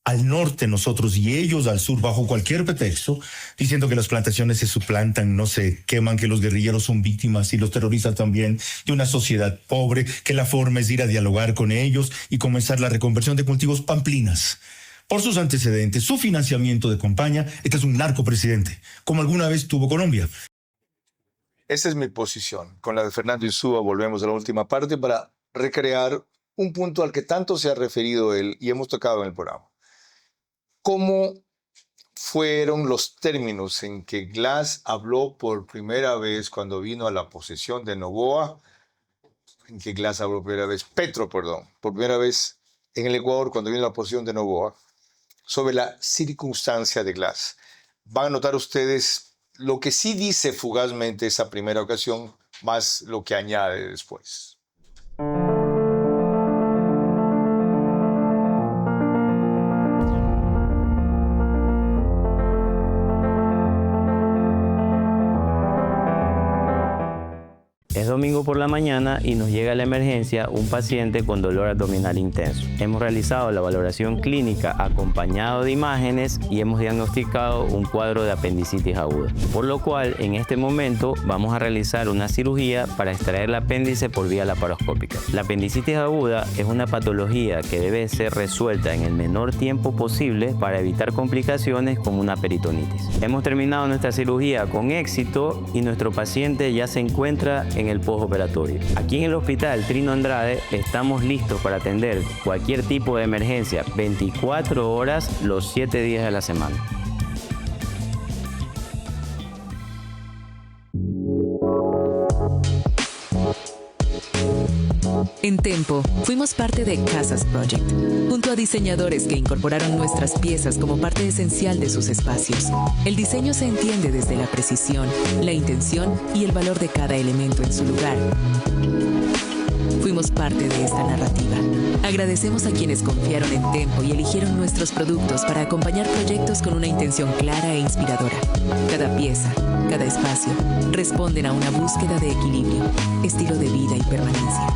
al norte nosotros y ellos al sur bajo cualquier pretexto, diciendo que las plantaciones se suplantan, no se queman, que los guerrilleros son víctimas y los terroristas también, de una sociedad pobre, que la forma es ir a dialogar con ellos y comenzar la reconversión de cultivos pamplinas. Por sus antecedentes, su financiamiento de campaña, este es un narcopresidente, como alguna vez tuvo Colombia. Esa es mi posición. Con la de Fernando Insúa volvemos a la última parte para recrear un punto al que tanto se ha referido él y hemos tocado en el programa. ¿Cómo fueron los términos en que Glass habló por primera vez cuando vino a la posesión de Noboa? En que Glass habló por primera vez en el Ecuador cuando vino a la posesión de Noboa, sobre la circunstancia de Glass. Van a notar ustedes lo que sí dice fugazmente esa primera ocasión, más lo que añade después. Es domingo por la mañana y nos llega a la emergencia un paciente con dolor abdominal intenso. Hemos realizado la valoración clínica acompañado de imágenes y hemos diagnosticado un cuadro de apendicitis aguda, por lo cual en este momento vamos a realizar una cirugía para extraer el apéndice por vía laparoscópica. La apendicitis aguda es una patología que debe ser resuelta en el menor tiempo posible para evitar complicaciones como una peritonitis. Hemos terminado nuestra cirugía con éxito y nuestro paciente ya se encuentra en el postoperatorio. Aquí en el Hospital Trino Andrade estamos listos para atender cualquier tipo de emergencia 24 horas los 7 días de la semana. En Tempo, fuimos parte de Casas Project, junto a diseñadores que incorporaron nuestras piezas como parte esencial de sus espacios. El diseño se entiende desde la precisión, la intención y el valor de cada elemento en su lugar. Fuimos parte de esta narrativa. Agradecemos a quienes confiaron en Tempo y eligieron nuestros productos para acompañar proyectos con una intención clara e inspiradora. Cada pieza, cada espacio, responden a una búsqueda de equilibrio, estilo de vida y permanencia.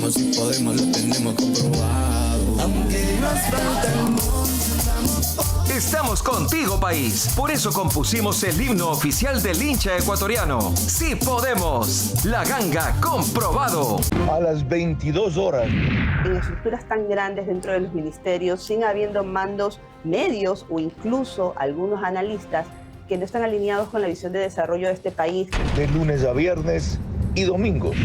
Si podemos, lo tenemos comprobado. Aunque nos falta el mundo. Estamos contigo, país. Por eso compusimos el himno oficial del hincha ecuatoriano. ¡Sí podemos! La Ganga, comprobado. A las 22 horas. En estructuras tan grandes dentro de los ministerios, sin habiendo mandos medios o incluso algunos analistas que no están alineados con la visión de desarrollo de este país. De lunes a viernes y domingos.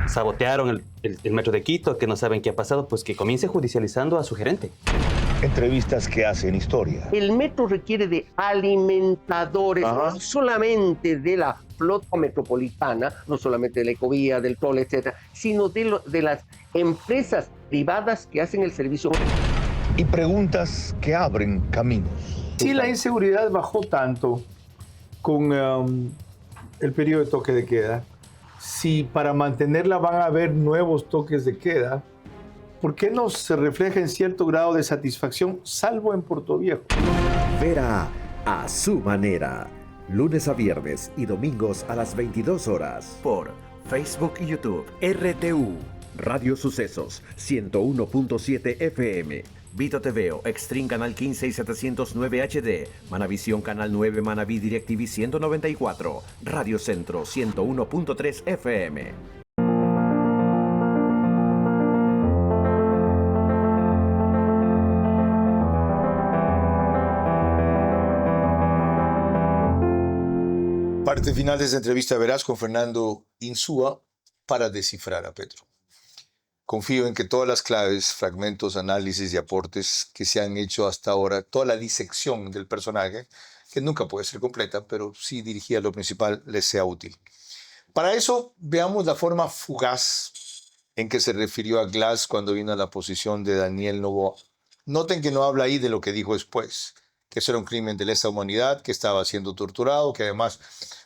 Sabotearon el metro de Quito, que no saben qué ha pasado, pues que comience judicializando a su gerente. Entrevistas que hacen historia. El metro requiere de alimentadores, no solamente de la flota metropolitana, no solamente de la Ecovía, del Toll, etcétera, sino de las empresas privadas que hacen el servicio. Y preguntas que abren caminos. Si la inseguridad bajó tanto con el periodo de toque de queda, si para mantenerla van a haber nuevos toques de queda, ¿por qué no se refleja en cierto grado de satisfacción, salvo en Puerto Viejo? Verá a su manera, lunes a viernes y domingos a las 22 horas por Facebook y YouTube. RTU, Radio Sucesos, 101.7 FM. Vito TVO, Extreme Canal 15 y 709 HD, Manavisión Canal 9, Manaví DirecTV 194, Radio Centro 101.3 FM. Parte final de esta entrevista verás con Fernando Insúa para descifrar a Petro. Confío en que todas las claves, fragmentos, análisis y aportes que se han hecho hasta ahora, toda la disección del personaje, que nunca puede ser completa, pero sí dirigida a lo principal, les sea útil. Para eso, veamos la forma fugaz en que se refirió a Glass cuando vino a la posición de Daniel Noboa. Noten que no habla ahí de lo que dijo después, que eso era un crimen de lesa humanidad, que estaba siendo torturado, que además,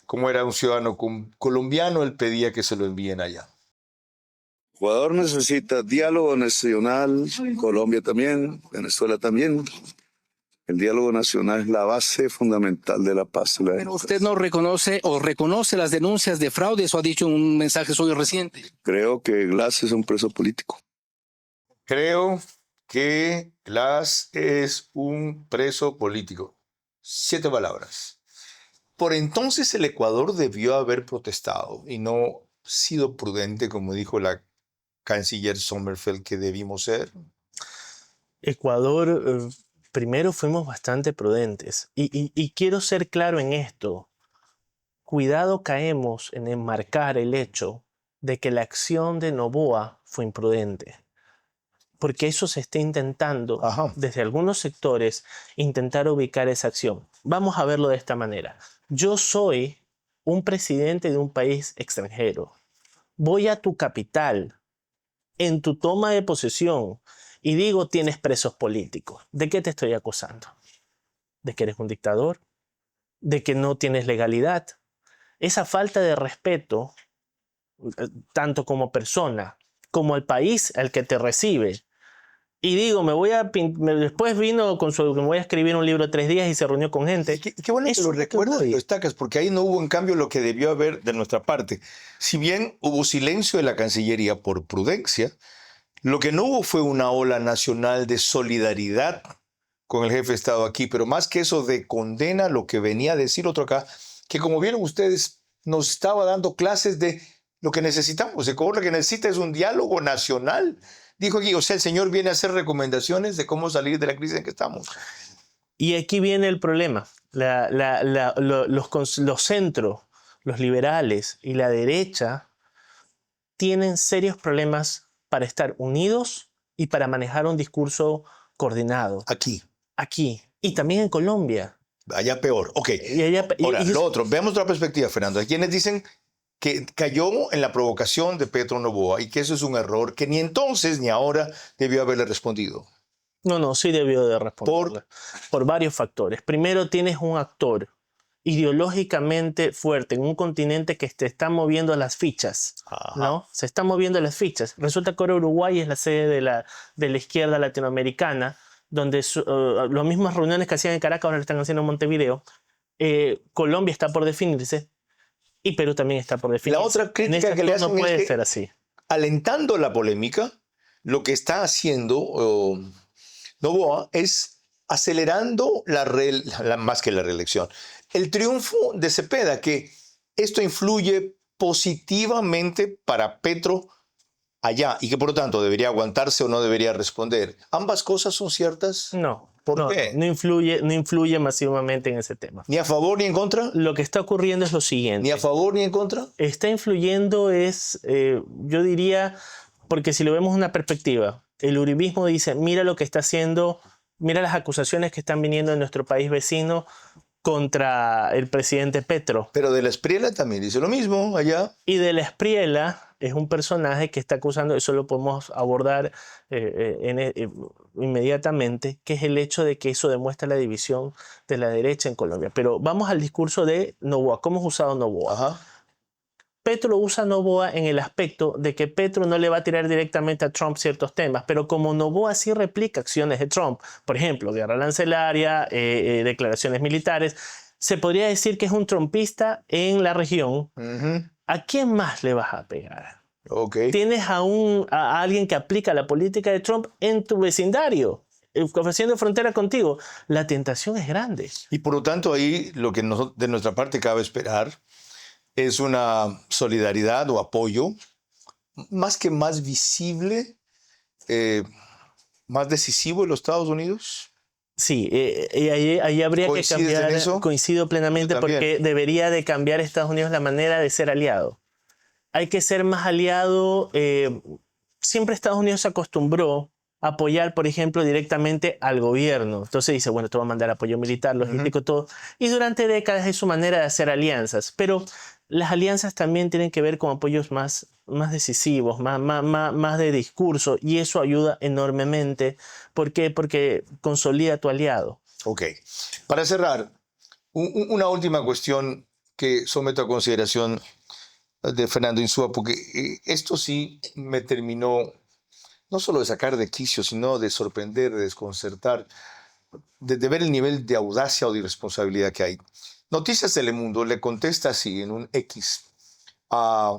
como era un ciudadano colombiano, él pedía que se lo envíen allá. Ecuador necesita diálogo nacional, Colombia también, Venezuela también. El diálogo nacional es la base fundamental de la paz. Pero usted no reconoce o reconoce las denuncias de fraude, eso ha dicho en un mensaje suyo reciente. Creo que Glass es un preso político. Creo que Glass es un preso político. 7 palabras. Por entonces el Ecuador debió haber protestado y no sido prudente, como dijo la canciller Sommerfeld que debimos ser. Ecuador, primero fuimos bastante prudentes y quiero ser claro en esto. Cuidado caemos en enmarcar el hecho de que la acción de Noboa fue imprudente. Porque eso se está intentando, desde algunos sectores, intentar ubicar esa acción. Vamos a verlo de esta manera. Yo soy un presidente de un país extranjero. Voy a tu capital, en tu toma de posesión, y digo, tienes presos políticos. ¿De qué te estoy acusando? ¿De que eres un dictador? ¿De que no tienes legalidad? Esa falta de respeto, tanto como persona, como al país al que te recibe. Y digo, después vino con me voy a escribir un libro 3 días y se reunió con gente. Qué bueno que lo recuerdas y lo destacas, porque ahí no hubo en cambio lo que debió haber de nuestra parte. Si bien hubo silencio de la Cancillería por prudencia, lo que no hubo fue una ola nacional de solidaridad con el jefe de Estado aquí, pero más que eso de condena, lo que venía a decir otro acá, que como vieron ustedes, nos estaba dando clases de lo que necesitamos. Ecuador lo que necesita es un diálogo nacional. Dijo aquí, o sea, el señor viene a hacer recomendaciones de cómo salir de la crisis en que estamos. Y aquí viene el problema. Los centros, los liberales y la derecha tienen serios problemas para estar unidos y para manejar un discurso coordinado. Aquí. Y también en Colombia. Allá peor. Ok. Ahora, lo otro. Veamos otra perspectiva, Fernando. Hay quienes dicen que cayó en la provocación de Petro Noboa y que eso es un error que ni entonces ni ahora debió haberle respondido. No, sí debió de responderle. Por varios factores. Primero, tienes un actor ideológicamente fuerte en un continente que te está moviendo las fichas, ¿no? Se está moviendo las fichas. Resulta que ahora Uruguay es la sede de la izquierda latinoamericana, donde las mismas reuniones que hacían en Caracas ahora lo están haciendo en Montevideo. Colombia está por definirse y Perú también está por definirse. La otra crítica que le hacen no puede es que, ser así. alentando la polémica, lo que está haciendo Noboa es acelerando más que la reelección, el triunfo de Cepeda, que esto influye positivamente para Petro allá y que por lo tanto debería aguantarse o no debería responder. ¿Ambas cosas son ciertas? No. ¿Por qué? No influye masivamente en ese tema. ¿Ni a favor ni en contra? Lo que está ocurriendo es lo siguiente. ¿Ni a favor ni en contra? Está influyendo yo diría, porque si lo vemos en una perspectiva, el uribismo dice, mira lo que está haciendo, mira las acusaciones que están viniendo en nuestro país vecino contra el presidente Petro. Pero de la Espriella también dice lo mismo allá. Y de la Espriella es un personaje que está acusando, eso lo podemos abordar inmediatamente, que es el hecho de que eso demuestra la división de la derecha en Colombia. Pero vamos al discurso de Noboa. ¿Cómo es usado Noboa? Ajá. Petro usa Noboa en el aspecto de que Petro no le va a tirar directamente a Trump ciertos temas, pero como Noboa sí replica acciones de Trump, por ejemplo, guerra arancelaria, declaraciones militares, se podría decir que es un trumpista en la región. ¿A quién más le vas a pegar? Tienes a alguien que aplica la política de Trump en tu vecindario, ofreciendo frontera contigo. La tentación es grande. Y por lo tanto ahí lo que de nuestra parte cabe esperar es una solidaridad o apoyo más visible, más decisivo en los Estados Unidos. Sí, ahí habría que cambiar. En eso? Coincido plenamente porque debería de cambiar Estados Unidos la manera de ser aliado. Hay que ser más aliado. Siempre Estados Unidos se acostumbró a apoyar, por ejemplo, directamente al gobierno. Entonces dice, bueno, te va a mandar apoyo militar, logístico, todo. Y durante décadas es su manera de hacer alianzas. Pero las alianzas también tienen que ver con apoyos más decisivos, más de discurso, y eso ayuda enormemente. ¿Por qué? Porque consolida a tu aliado. Ok. Para cerrar, una última cuestión que someto a consideración de Fernando Insúa, porque esto sí me terminó no solo de sacar de quicio, sino de sorprender, de desconcertar, de ver el nivel de audacia o de irresponsabilidad que hay. Noticias Telemundo le contesta así en un X a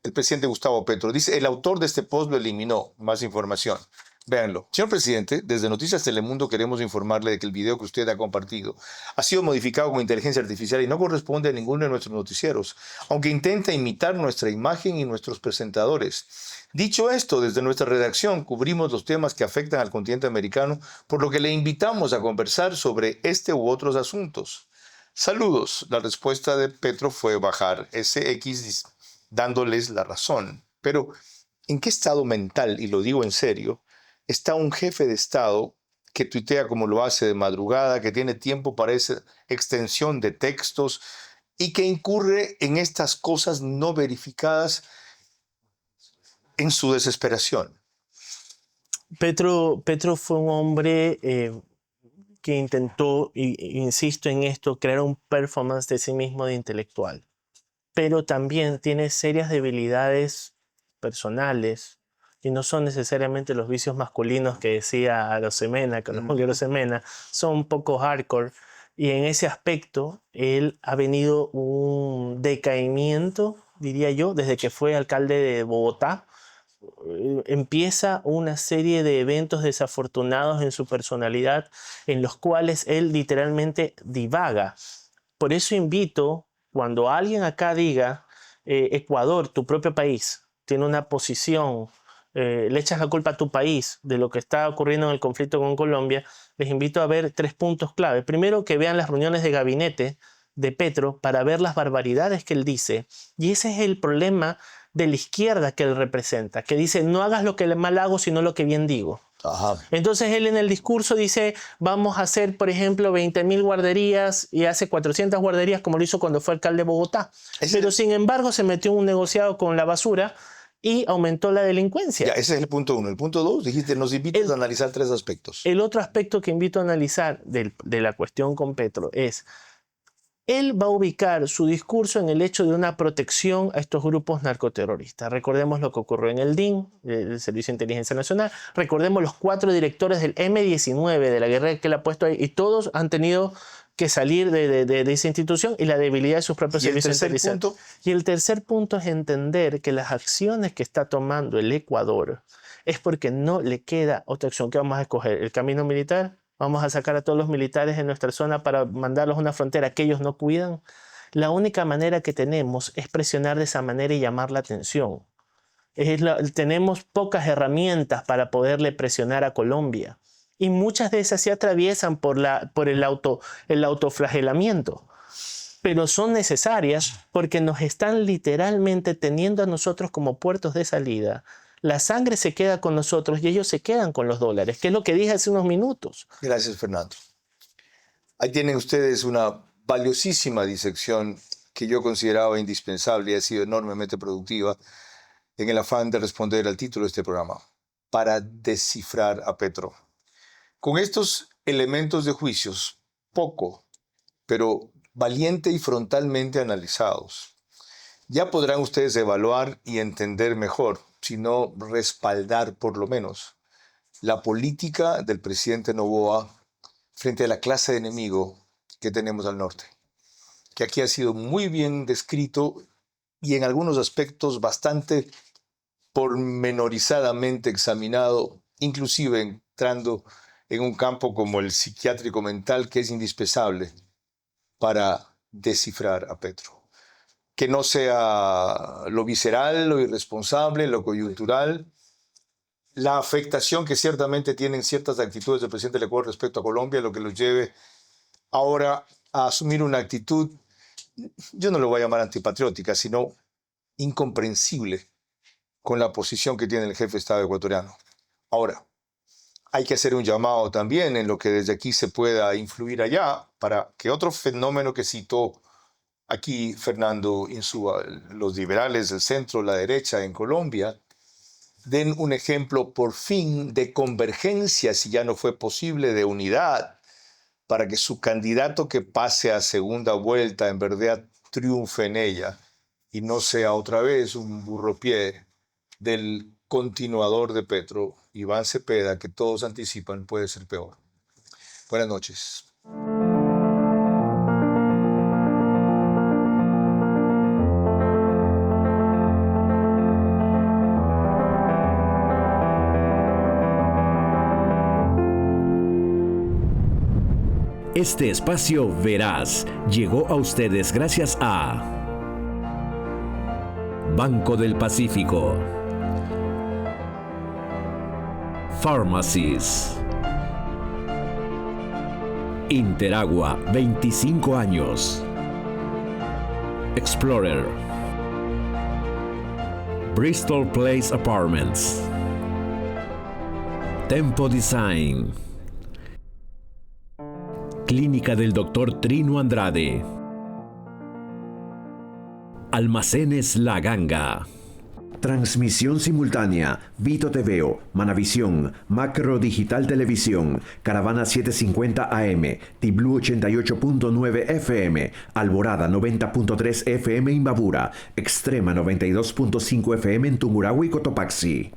el presidente Gustavo Petro. Dice, el autor de este post lo eliminó. Más información. Véanlo. Señor presidente, desde Noticias Telemundo queremos informarle de que el video que usted ha compartido ha sido modificado con inteligencia artificial y no corresponde a ninguno de nuestros noticieros, aunque intenta imitar nuestra imagen y nuestros presentadores. Dicho esto, desde nuestra redacción cubrimos los temas que afectan al continente americano, por lo que le invitamos a conversar sobre este u otros asuntos. Saludos. La respuesta de Petro fue bajar ese X dándoles la razón. Pero, ¿en qué estado mental, y lo digo en serio, está un jefe de Estado que tuitea como lo hace de madrugada, que tiene tiempo para esa extensión de textos y que incurre en estas cosas no verificadas en su desesperación? Petro fue un hombre que intentó, insisto en esto, crear un performance de sí mismo de intelectual, pero también tiene serias debilidades personales y no son necesariamente los vicios masculinos que decía Arosemena, que no Arosemena, son un poco hardcore, y en ese aspecto él ha venido un decaimiento, diría yo, desde que fue alcalde de Bogotá. Empieza una serie de eventos desafortunados en su personalidad en los cuales él literalmente divaga. Por eso invito, cuando alguien acá diga Ecuador, tu propio país, tiene una posición, le echas la culpa a tu país de lo que está ocurriendo en el conflicto con Colombia, les invito a ver 3 puntos clave. Primero, que vean las reuniones de gabinete de Petro para ver las barbaridades que él dice. Y ese es el problema de la izquierda que él representa, que dice no hagas lo que mal hago, sino lo que bien digo. Ajá. Entonces él en el discurso dice vamos a hacer, por ejemplo, 20.000 guarderías y hace 400 guarderías como lo hizo cuando fue alcalde de Bogotá. Pero sin embargo se metió en un negociado con la basura y aumentó la delincuencia. Ya, ese es el punto 1. El punto 2, dijiste, nos invitas a analizar 3 aspectos. El otro aspecto que invito a analizar de la cuestión con Petro es, él va a ubicar su discurso en el hecho de una protección a estos grupos narcoterroristas. Recordemos lo que ocurrió en el DIN, el Servicio de Inteligencia Nacional. Recordemos los 4 directores del M-19, de la guerra que él ha puesto ahí, y todos han tenido que salir de esa institución y la debilidad de sus propios servicios de inteligencia. Y el tercer punto es entender que las acciones que está tomando el Ecuador es porque no le queda otra opción. ¿Qué vamos a escoger? ¿El camino militar? ¿Vamos a sacar a todos los militares en nuestra zona para mandarlos a una frontera que ellos no cuidan? La única manera que tenemos es presionar de esa manera y llamar la atención. Tenemos pocas herramientas para poderle presionar a Colombia. Y muchas de esas se atraviesan por el autoflagelamiento. Pero son necesarias porque nos están literalmente teniendo a nosotros como puertos de salida. La sangre se queda con nosotros y ellos se quedan con los dólares, que es lo que dije hace unos minutos. Gracias, Fernando. Ahí tienen ustedes una valiosísima disección que yo consideraba indispensable y ha sido enormemente productiva en el afán de responder al título de este programa, para descifrar a Petro. Con estos elementos de juicios, poco, pero valiente y frontalmente analizados, ya podrán ustedes evaluar y entender mejor, si no respaldar por lo menos, la política del presidente Noboa frente a la clase de enemigo que tenemos al norte, que aquí ha sido muy bien descrito y en algunos aspectos bastante pormenorizadamente examinado, inclusive entrando en un campo como el psiquiátrico mental, que es indispensable para descifrar a Petro. Que no sea lo visceral, lo irresponsable, lo coyuntural, la afectación que ciertamente tienen ciertas actitudes del presidente del Ecuador respecto a Colombia, lo que los lleve ahora a asumir una actitud, yo no lo voy a llamar antipatriótica, sino incomprensible con la posición que tiene el jefe de Estado ecuatoriano. Ahora, hay que hacer un llamado también en lo que desde aquí se pueda influir allá para que otro fenómeno que citó aquí Fernando Insúa, los liberales del centro, la derecha en Colombia, den un ejemplo por fin de convergencia, si ya no fue posible, de unidad, para que su candidato que pase a segunda vuelta en verdad triunfe en ella y no sea otra vez un burropié del continuador de Petro, Iván Cepeda, que todos anticipan puede ser peor. Buenas noches. Este espacio Veraz llegó a ustedes gracias a Banco del Pacífico, Pharmacies, Interagua, 25 años, Explorer, Bristol Place Apartments, Tempo Design, Clínica del Dr. Trino Andrade, Almacenes La Ganga. Transmisión simultánea, Vito TVO, Manavisión, Macro Digital Televisión, Caravana 750 AM, Tiblu 88.9 FM, Alborada 90.3 FM Imbabura, Extrema 92.5 FM en Tungurahua y Cotopaxi.